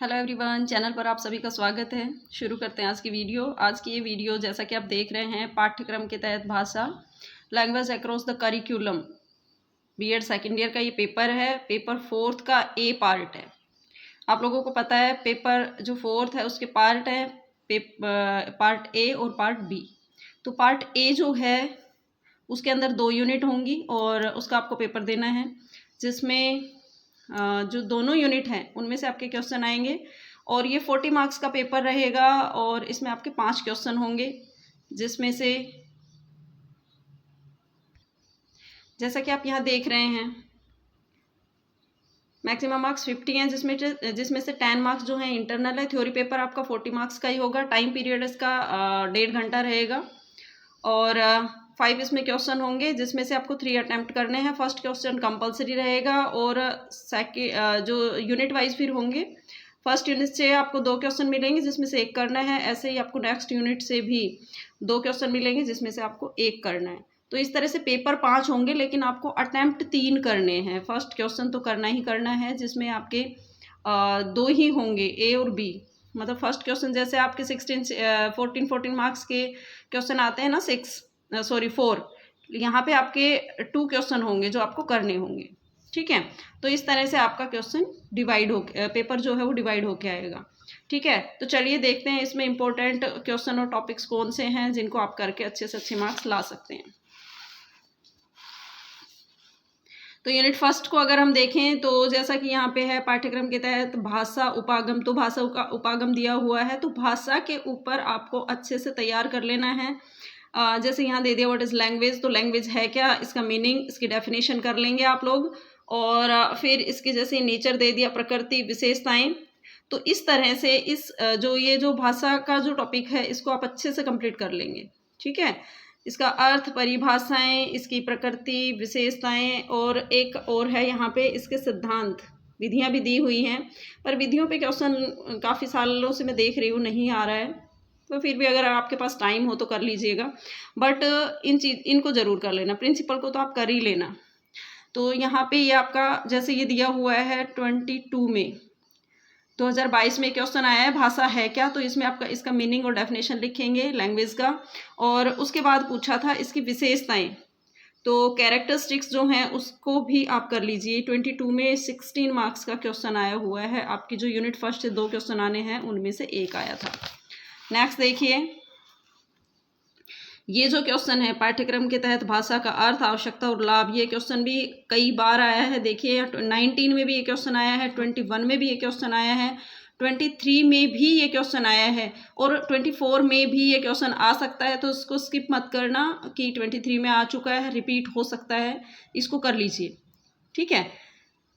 Hello everyone, channel पर आप सभी का स्वागत है। शुरू करते हैं आज की वीडियो। आज की ये वीडियो जैसा कि आप देख रहे हैं, पाठ्यक्रम के तहत भाषा language across the curriculum BEd second year का ये पेपर है। पेपर 4th का ए पार्ट है। आप लोगों को पता है पेपर जो 4th है उसके पार्ट है, पार्ट ए और पार्ट बी। तो पार्ट ए जो है उसके अंदर 2 यूनिट होंगी और उसका आपको पेपर देना है, जिसमें जो दोनों यूनिट हैं उनमें से आपके क्वेश्चन आएंगे और ये 40 मार्क्स का पेपर रहेगा और इसमें आपके 5 क्वेश्चन होंगे, जिसमें से जैसा कि आप यहाँ देख रहे हैं मैक्सिमम मार्क्स 50 हैं, जिसमें से 10 मार्क्स जो हैं इंटरनल है। थ्योरी पेपर आपका 40 मार्क्स का ही होगा। टाइम पीरियड इसका 1.5 घंटा रहेगा और 5 इसमें क्वेश्चन होंगे, जिसमें से आपको 3 अटैम्प्ट करने हैं। फर्स्ट क्वेश्चन कंपलसरी रहेगा और सेकेंड जो यूनिट वाइज फिर होंगे, फर्स्ट यूनिट से आपको 2 क्वेश्चन मिलेंगे जिसमें से 1 करना है। ऐसे ही आपको नेक्स्ट यूनिट से भी 2 क्वेश्चन मिलेंगे जिसमें से आपको 1 करना है। तो इस तरह से पेपर 5 होंगे, लेकिन आपको अटैम्प्ट 3 करने हैं। फर्स्ट क्वेश्चन तो करना ही करना है, जिसमें आपके 2 ही होंगे, ए और बी। मतलब फर्स्ट क्वेश्चन जैसे आपके 14 मार्क्स के क्वेश्चन आते हैं ना, 4, यहाँ पे आपके 2 क्वेश्चन होंगे जो आपको करने होंगे। ठीक है, तो इस तरह से आपका क्वेश्चन डिवाइड हो पेपर जो है वो डिवाइड होके आएगा। ठीक है, तो चलिए देखते हैं इसमें इंपॉर्टेंट क्वेश्चन और टॉपिक्स कौन से हैं जिनको आप करके अच्छे से अच्छे मार्क्स ला सकते हैं। तो यूनिट फर्स्ट को अगर हम देखें तो जैसा कि यहाँ पे है पाठ्यक्रम के तहत भाषा उपागम, तो भाषा का उपागम दिया हुआ है। तो भाषा के ऊपर आपको अच्छे से तैयार कर लेना है। जैसे यहाँ दे दिया व्हाट इज लैंग्वेज, तो लैंग्वेज है क्या, इसका मीनिंग, इसकी डेफिनेशन कर लेंगे आप लोग। और फिर इसके जैसे नेचर दे दिया, प्रकृति, विशेषताएं। तो इस तरह से ये जो भाषा का जो टॉपिक है इसको आप अच्छे से कंप्लीट कर लेंगे। ठीक है, इसका अर्थ, परिभाषाएं, इसकी प्रकृति, विशेषताएं और एक और है यहाँ पे इसके सिद्धांत। विधियां भी दी हुई हैं, पर विधियों पे क्वेश्चन काफ़ी सालों से मैं देख रही हूँ नहीं आ रहा है, तो फिर भी अगर आपके पास टाइम हो तो कर लीजिएगा। बट इनको ज़रूर कर लेना। प्रिंसिपल को तो आप कर ही लेना। तो यहाँ पे ये आपका जैसे ये दिया हुआ है 22 में 2022 में क्वेश्चन आया है, भाषा है क्या, तो इसमें आपका इसका मीनिंग और डेफिनेशन लिखेंगे लैंग्वेज का। और उसके बाद पूछा था इसकी विशेषताएं, तो कैरेक्टरिस्टिक्स जो हैं उसको भी आप कर लीजिए। 22 में 16 मार्क्स का क्वेश्चन आया हुआ है। आपकी जो यूनिट फर्स्ट से 2 क्वेश्चन आने हैं उनमें से 1 आया था। नेक्स्ट देखिए, ये जो क्वेश्चन है पाठ्यक्रम के तहत भाषा का अर्थ, आवश्यकता और लाभ, ये क्वेश्चन भी कई बार आया है। देखिए 19 में भी ये क्वेश्चन आया है, 21 में भी ये क्वेश्चन आया है, 23 में भी ये क्वेश्चन आया है और 24 में भी ये क्वेश्चन आ सकता है। तो इसको स्किप मत करना कि 23 में आ चुका है, रिपीट हो सकता है, इसको कर लीजिए। ठीक है,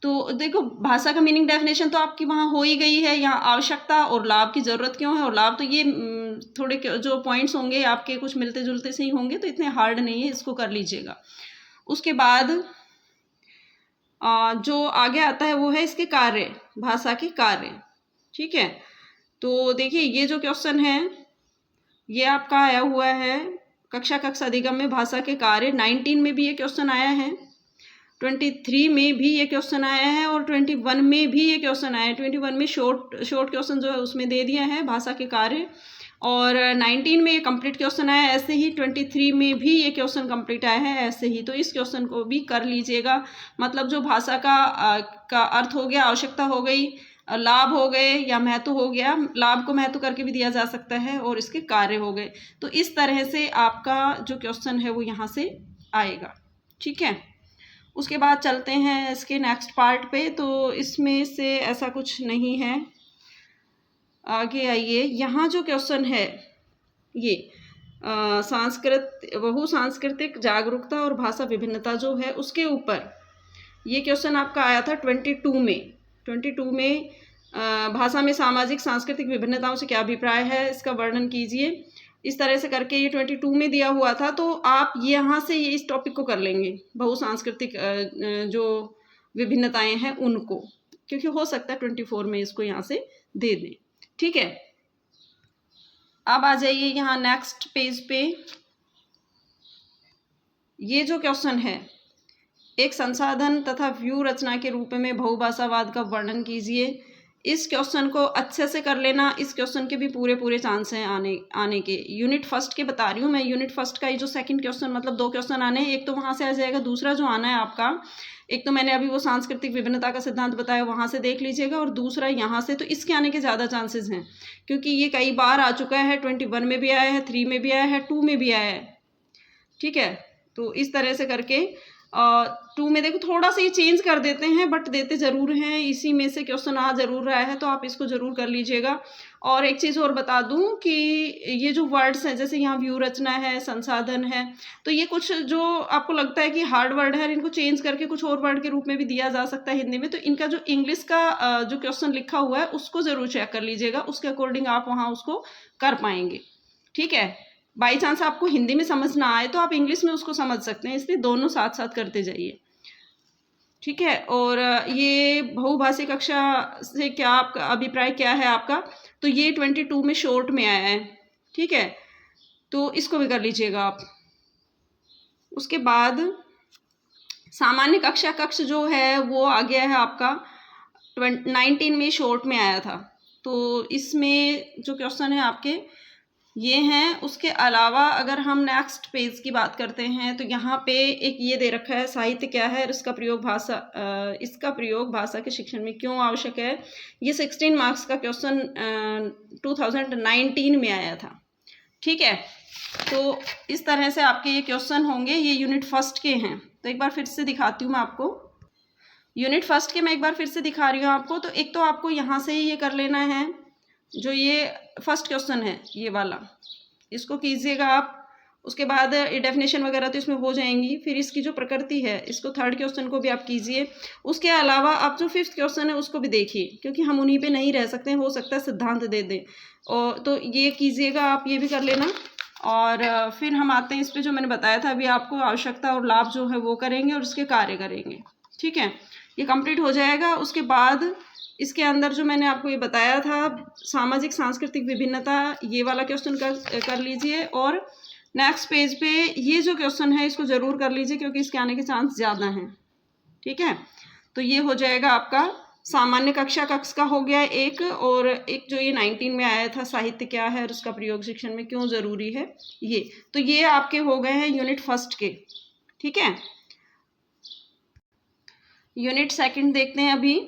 तो देखो भाषा का मीनिंग, डेफिनेशन तो आपकी वहाँ हो ही गई है। यहाँ आवश्यकता और लाभ की ज़रूरत क्यों है, और लाभ तो ये थोड़े जो पॉइंट्स होंगे आपके कुछ मिलते जुलते से ही होंगे, तो इतने हार्ड नहीं है, इसको कर लीजिएगा। उसके बाद जो आगे आता है वो है इसके कार्य, भाषा के कार्य। ठीक है, तो देखिए ये जो क्वेश्चन है ये आपका आया हुआ है कक्षा अधिगम में भाषा के कार्य। 19 में भी ये क्वेश्चन आया है, 23 में भी ये क्वेश्चन आया है और 21 में भी ये क्वेश्चन आया है। 21 में शॉर्ट क्वेश्चन जो है उसमें दे दिया है भाषा के कार्य, और 19 में ये कंप्लीट क्वेश्चन आया है। ऐसे ही 23 में भी ये क्वेश्चन कंप्लीट आया है ऐसे ही। तो इस क्वेश्चन को भी कर लीजिएगा। मतलब जो भाषा का अर्थ हो गया, आवश्यकता हो गई, लाभ हो गए या महत्व हो गया, लाभ को महत्व करके भी दिया जा सकता है, और इसके कार्य हो गए। तो इस तरह से आपका जो क्वेश्चन है वो यहाँ से आएगा। ठीक है, उसके बाद चलते हैं इसके नेक्स्ट पार्ट पे। तो इसमें से ऐसा कुछ नहीं है। आगे आइए, यहाँ जो क्वेश्चन है ये बहुसांस्कृतिक जागरूकता और भाषा विभिन्नता जो है उसके ऊपर ये क्वेश्चन आपका आया था 22 में भाषा में सामाजिक सांस्कृतिक विभिन्नताओं से क्या अभिप्राय है, इसका वर्णन कीजिए। इस तरह से करके ये 22 में दिया हुआ था। तो आप यहाँ से ये इस टॉपिक को कर लेंगे, बहुसांस्कृतिक जो विभिन्नताएं हैं उनको, क्योंकि हो सकता है 24 में इसको यहाँ से दे दें। ठीक है, अब आ जाइए यहाँ नेक्स्ट पेज पे। ये जो क्वेश्चन है, एक संसाधन तथा व्यू रचना के रूप में बहुभाषावाद का वर्णन कीजिए। इस क्वेश्चन को अच्छे से कर लेना। इस क्वेश्चन के भी पूरे चांस हैं आने के। यूनिट फर्स्ट के बता रही हूँ मैं। यूनिट फर्स्ट का ये जो सेकंड क्वेश्चन, मतलब 2 क्वेश्चन आने हैं, एक तो वहाँ से आ जाएगा, दूसरा जो आना है आपका, एक तो मैंने अभी वो सांस्कृतिक विभिन्नता का सिद्धांत बताया, वहाँ से देख लीजिएगा, और दूसरा यहाँ से। तो इसके आने के ज़्यादा चांसेस हैं क्योंकि ये कई बार आ चुका है। 21 में भी आया है, 3 में भी आया है, 2 में भी आया है। ठीक है, तो इस तरह से करके 2 में देखो थोड़ा सा ये चेंज कर देते हैं, बट देते ज़रूर हैं। इसी में से क्वेश्चन आ ज़रूर रहा है, तो आप इसको ज़रूर कर लीजिएगा। और एक चीज़ और बता दूं कि ये जो वर्ड्स हैं, जैसे यहाँ व्यू रचना है, संसाधन है, तो ये कुछ जो आपको लगता है कि हार्ड वर्ड है, इनको चेंज करके कुछ और वर्ड के रूप में भी दिया जा सकता है हिंदी में। तो इनका जो इंग्लिश का जो क्वेश्चन लिखा हुआ है उसको ज़रूर चेक कर लीजिएगा, उसके अकॉर्डिंग आप वहाँ उसको कर पाएंगे। ठीक है, बाई चांस आपको हिंदी में समझ ना आए तो आप इंग्लिश में उसको समझ सकते हैं, इसलिए दोनों साथ साथ करते जाइए। ठीक है, और ये बहुभाषी कक्षा से क्या आपका अभिप्राय क्या है आपका? तो ये 22 में शॉर्ट में आया है। ठीक है, तो इसको भी कर लीजिएगा आप। उसके बाद सामान्य कक्षा कक्ष जो है वो आ गया है आपका 19 में शॉर्ट में आया था। तो इसमें जो क्वेश्चन है आपके ये हैं। उसके अलावा अगर हम नेक्स्ट पेज की बात करते हैं तो यहाँ पे एक ये दे रखा है, साहित्य क्या है, इसका प्रयोग भाषा के शिक्षण में क्यों आवश्यक है। ये 16 मार्क्स का क्वेश्चन 2019 में आया था। ठीक है, तो इस तरह से आपके ये क्वेश्चन होंगे। ये यूनिट फर्स्ट के हैं। तो एक बार फिर से दिखाती हूँ मैं आपको। यूनिट फर्स्ट के मैं एक बार फिर से दिखा रही हूँ आपको। तो एक तो आपको यहाँ से ही ये कर लेना है, जो ये फर्स्ट क्वेश्चन है ये वाला, इसको कीजिएगा आप। उसके बाद डेफिनेशन वगैरह तो इसमें हो जाएंगी। फिर इसकी जो प्रकृति है, इसको थर्ड क्वेश्चन को भी आप कीजिए। उसके अलावा आप जो फिफ्थ क्वेश्चन है उसको भी देखिए, क्योंकि हम उन्हीं पे नहीं रह सकते हैं, हो सकता है सिद्धांत दे दें। और तो ये कीजिएगा आप, ये भी कर लेना। और फिर हम आते हैं इस पर, जो मैंने बताया था अभी आपको, आवश्यकता और लाभ जो है वो करेंगे और उसके कार्य करेंगे। ठीक है, ये कंप्लीट हो जाएगा। उसके बाद इसके अंदर जो मैंने आपको ये बताया था, सामाजिक सांस्कृतिक विभिन्नता, ये वाला क्वेश्चन कर लीजिए। और नेक्स्ट पेज पे ये जो क्वेश्चन है इसको ज़रूर कर लीजिए, क्योंकि इसके आने के चांस ज़्यादा हैं। ठीक है, तो ये हो जाएगा आपका सामान्य कक्षा कक्ष का हो गया एक, और एक जो ये 19 में आया था, साहित्य क्या है और उसका प्रयोग शिक्षण में क्यों ज़रूरी है, ये। तो ये आपके हो गए हैं यूनिट फर्स्ट के। ठीक है, यूनिट सेकंड देखते हैं अभी।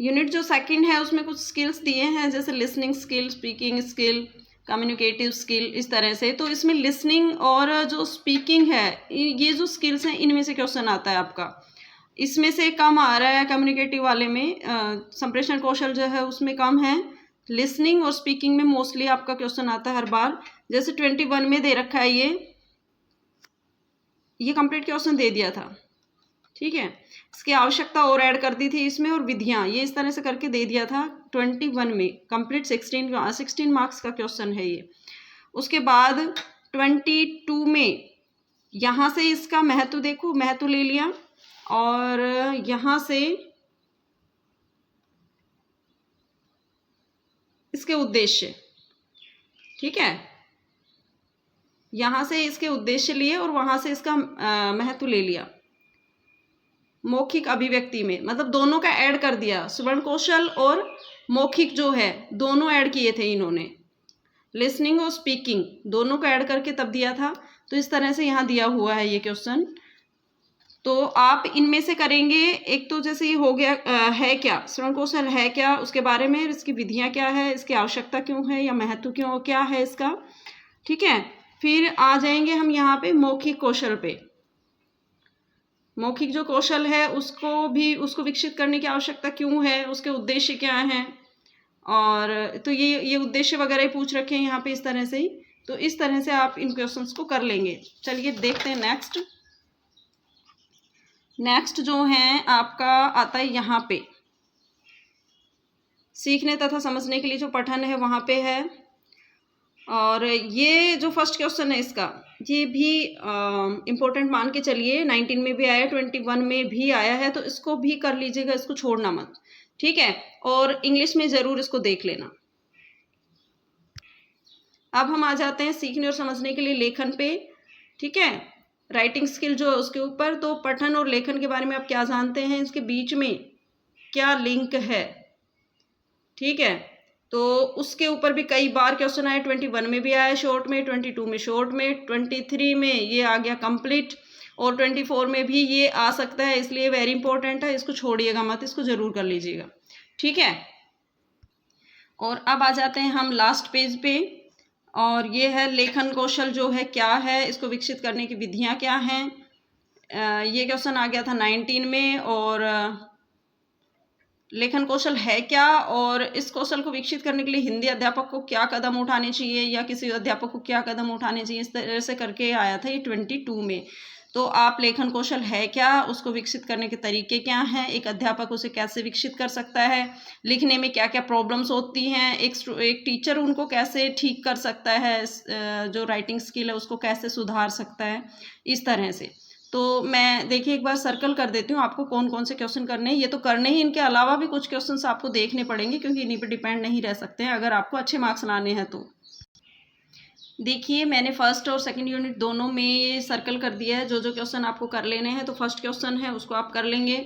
यूनिट जो सेकंड है उसमें कुछ स्किल्स दिए हैं, जैसे listening skill, speaking skill, communicative skill, इस तरह से। तो इसमें लिसनिंग और जो स्पीकिंग है, ये जो स्किल्स हैं, इनमें से क्वेश्चन आता है आपका। इसमें से कम आ रहा है कम्युनिकेटिव वाले में, संप्रेषण कौशल जो है उसमें कम है। लिसनिंग और स्पीकिंग में मोस्टली आपका क्वेश्चन आता है हर बार। जैसे 21 में दे रखा है ये कंप्लीट क्वेश्चन दे दिया था। ठीक है, इसकी आवश्यकता और ऐड कर दी थी इसमें, और विधियां, ये इस तरह से करके दे दिया था 21 में। कंप्लीट 16 मार्क्स का क्वेश्चन है ये। उसके बाद 22 में यहाँ से इसका महत्व देखो, महत्व ले लिया, और यहाँ से इसके उद्देश्य। ठीक है, यहाँ से इसके उद्देश्य लिए और वहाँ से इसका महत्व ले लिया। मौखिक अभिव्यक्ति में मतलब दोनों का ऐड कर दिया, श्रवण कौशल और मौखिक जो है दोनों ऐड किए थे इन्होंने। लिसनिंग और स्पीकिंग दोनों का ऐड करके तब दिया था। तो इस तरह से यहाँ दिया हुआ है ये क्वेश्चन। तो आप इनमें से करेंगे। एक तो जैसे ये हो गया है क्या, श्रवण कौशल है क्या, उसके बारे में, इसकी विधियाँ क्या है, इसकी आवश्यकता क्यों है या महत्व क्यों क्या है इसका। ठीक है, फिर आ जाएंगे हम यहाँ पे मौखिक कौशल पे। मौखिक जो कौशल है उसको विकसित करने की आवश्यकता क्यों है, उसके उद्देश्य क्या हैं, और तो ये उद्देश्य वगैरह ही पूछ रखे हैं यहाँ पे इस तरह से ही। तो इस तरह से आप इन क्वेश्चंस को कर लेंगे। चलिए देखते हैं नेक्स्ट जो है आपका आता है यहाँ पे, सीखने तथा समझने के लिए जो पठन है वहाँ पे है। और ये जो फर्स्ट क्वेश्चन है इसका, ये भी इम्पोर्टेंट मान के चलिए। 19 में भी आया, 21 में भी आया है, तो इसको भी कर लीजिएगा, इसको छोड़ना मत। ठीक है, और इंग्लिश में ज़रूर इसको देख लेना। अब हम आ जाते हैं सीखने और समझने के लिए लेखन पे। ठीक है, राइटिंग स्किल जो है उसके ऊपर। तो पठन और लेखन के बारे में आप क्या जानते हैं, इसके बीच में क्या लिंक है, ठीक है। तो उसके ऊपर भी कई बार क्वेश्चन आए, 21 में भी आया शॉर्ट में, 22 में शॉर्ट में, 23 में ये आ गया कंप्लीट, और 24 में भी ये आ सकता है, इसलिए वेरी इंपॉर्टेंट है, इसको छोड़िएगा मत, इसको जरूर कर लीजिएगा। ठीक है। और अब आ जाते हैं हम लास्ट पेज पे, और ये है लेखन कौशल जो है क्या है, इसको विकसित करने की विधियां क्या हैं। ये क्वेश्चन आ गया था 19 में, और लेखन कौशल है क्या, और इस कौशल को विकसित करने के लिए हिंदी अध्यापक को क्या कदम उठाने चाहिए, या किसी अध्यापक को क्या कदम उठाने चाहिए, इस तरह से करके आया था ये 22 में। तो आप लेखन कौशल है क्या, उसको विकसित करने के तरीके क्या हैं, एक अध्यापक उसे कैसे विकसित कर सकता है, लिखने में क्या क्या प्रॉब्लम्स होती हैं, एक टीचर उनको कैसे ठीक कर सकता है, जो राइटिंग स्किल है उसको कैसे सुधार सकता है, इस तरह से। तो मैं देखिए एक बार सर्कल कर देती हूँ आपको कौन कौन से क्वेश्चन करने हैं। ये तो करने ही, इनके अलावा भी कुछ क्वेश्चंस आपको देखने पड़ेंगे, क्योंकि इन्हीं पे डिपेंड नहीं रह सकते हैं अगर आपको अच्छे मार्क्स लाने हैं तो। देखिए मैंने फर्स्ट और सेकंड यूनिट दोनों में सर्कल कर दिया है जो जो क्वेश्चन आपको कर लेने हैं। तो फर्स्ट क्वेश्चन है उसको आप कर लेंगे,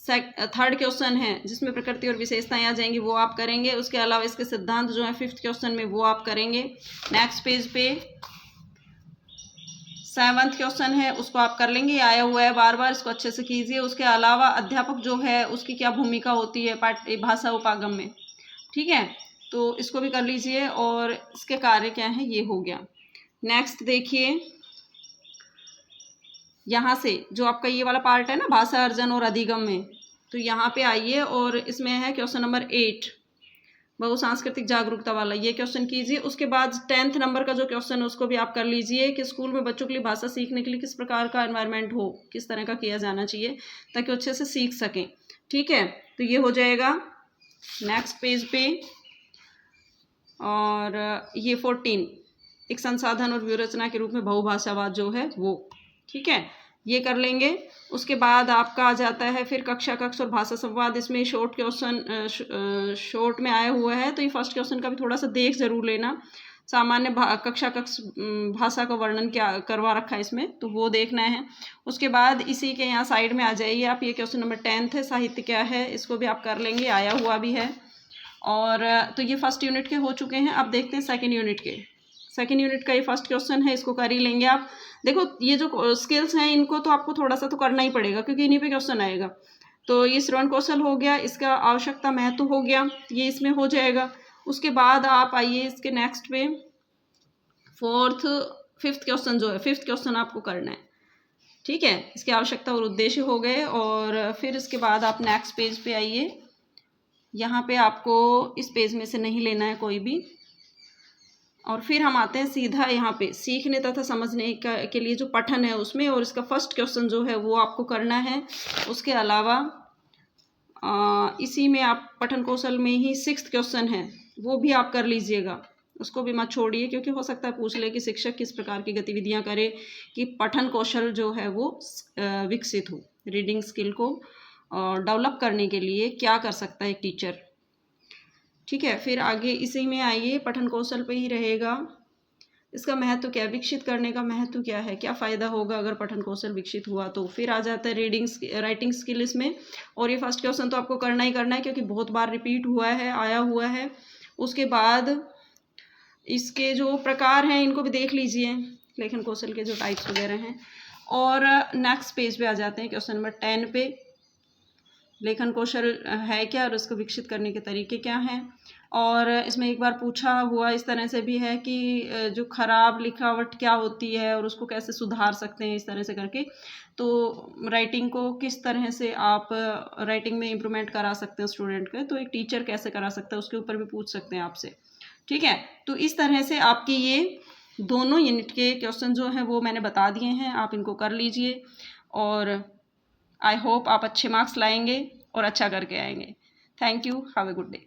थर्ड क्वेश्चन है जिसमें प्रकृति और विशेषताएं आ जाएंगी वो आप करेंगे, उसके अलावा इसके सिद्धांत जो है फिफ्थ क्वेश्चन में वो आप करेंगे। नेक्स्ट पेज पे सेवंथ क्वेश्चन है उसको आप कर लेंगे, आया हुआ है बार बार, इसको अच्छे से कीजिए। उसके अलावा अध्यापक जो है उसकी क्या भूमिका होती है भाषा उपागम में, ठीक है, तो इसको भी कर लीजिए। और इसके कार्य क्या है ये हो गया। नेक्स्ट देखिए यहाँ से जो आपका ये वाला पार्ट है ना भाषा अर्जन और अधिगम में, तो यहाँ पे आइए और इसमें है क्वेश्चन नंबर 8 बहुसांस्कृतिक जागरूकता वाला, ये क्वेश्चन कीजिए। उसके बाद 10th नंबर का जो क्वेश्चन है उसको भी आप कर लीजिए कि स्कूल में बच्चों के लिए भाषा सीखने के लिए किस प्रकार का एनवायरनमेंट हो, किस तरह का किया जाना चाहिए ताकि अच्छे से सीख सकें। ठीक है, तो ये हो जाएगा नेक्स्ट पेज पे। और ये 14 एक संसाधन और व्यूहरचना के रूप में बहुभाषावाद जो है वो, ठीक है, ये कर लेंगे। उसके बाद आपका आ जाता है फिर कक्षा कक्ष और भाषा संवाद, इसमें शॉर्ट क्वेश्चन शॉर्ट में आया हुआ है, तो ये फर्स्ट क्वेश्चन का भी थोड़ा सा देख जरूर लेना। सामान्य कक्षा कक्ष भाषा का वर्णन क्या करवा रखा है इसमें, तो वो देखना है। उसके बाद इसी के यहाँ साइड में आ जाइए आप, ये क्वेश्चन नंबर 10th है साहित्य क्या है, इसको भी आप कर लेंगे, आया हुआ भी है। और तो ये फर्स्ट यूनिट के हो चुके हैं। अब देखते हैं सेकेंड यूनिट के। सेकेंड यूनिट का ये फर्स्ट क्वेश्चन है, इसको कर ही लेंगे आप। देखो ये जो स्किल्स हैं इनको तो आपको थोड़ा सा तो करना ही पड़ेगा क्योंकि इन्हीं पे क्वेश्चन आएगा। तो ये श्रवण कौशल हो गया, इसका आवश्यकता महत्व हो गया, ये इसमें हो जाएगा। उसके बाद आप आइए इसके नेक्स्ट पे, फिफ्थ क्वेश्चन जो है, फिफ्थ क्वेश्चन आपको करना है, ठीक है, इसकी आवश्यकता और उद्देश्य हो गए। और फिर इसके बाद आप नेक्स्ट पेज पे आइए, यहाँ पे आपको इस पेज में से नहीं लेना है कोई भी। और फिर हम आते हैं सीधा यहाँ पे सीखने तथा समझने के लिए जो पठन है उसमें, और इसका फर्स्ट क्वेश्चन जो है वो आपको करना है। उसके अलावा इसी में आप पठन कौशल में ही 6th क्वेश्चन है वो भी आप कर लीजिएगा, उसको भी मत छोड़िए, क्योंकि हो सकता है पूछ ले कि शिक्षक किस प्रकार की गतिविधियाँ करे कि पठन कौशल जो है वो विकसित हो, रीडिंग स्किल को डेवलप करने के लिए क्या कर सकता है एक टीचर। ठीक है, फिर आगे इसी में आइए, पठन कौशल पे ही रहेगा, इसका महत्व क्या है, विकसित करने का महत्व क्या है, क्या फ़ायदा होगा अगर पठन कौशल विकसित हुआ तो। फिर आ जाता है राइटिंग स्किल इसमें, और ये फर्स्ट क्वेश्चन तो आपको करना ही करना है क्योंकि बहुत बार रिपीट हुआ है, आया हुआ है। उसके बाद इसके जो प्रकार हैं इनको भी देख लीजिए, लेखन कौशल के जो टाइप्स वगैरह हैं। और नेक्स्ट पेज पे आ जाते हैं क्वेश्चन नंबर 10 पे, लेखन कौशल है क्या और उसको विकसित करने के तरीके क्या हैं। और इसमें एक बार पूछा हुआ इस तरह से भी है कि जो खराब लिखावट क्या होती है और उसको कैसे सुधार सकते हैं, इस तरह से करके। तो राइटिंग को किस तरह से आप राइटिंग में इम्प्रूवमेंट करा सकते हैं स्टूडेंट के, तो एक टीचर कैसे करा सकता है उसके ऊपर भी पूछ सकते हैं आपसे। ठीक है, तो इस तरह से आपकी ये दोनों यूनिट के क्वेश्चन जो हैं वो मैंने बता दिए हैं, आप इनको कर लीजिए। और आई होप आप अच्छे मार्क्स लाएंगे और अच्छा करके आएंगे। Thank you, have a good day.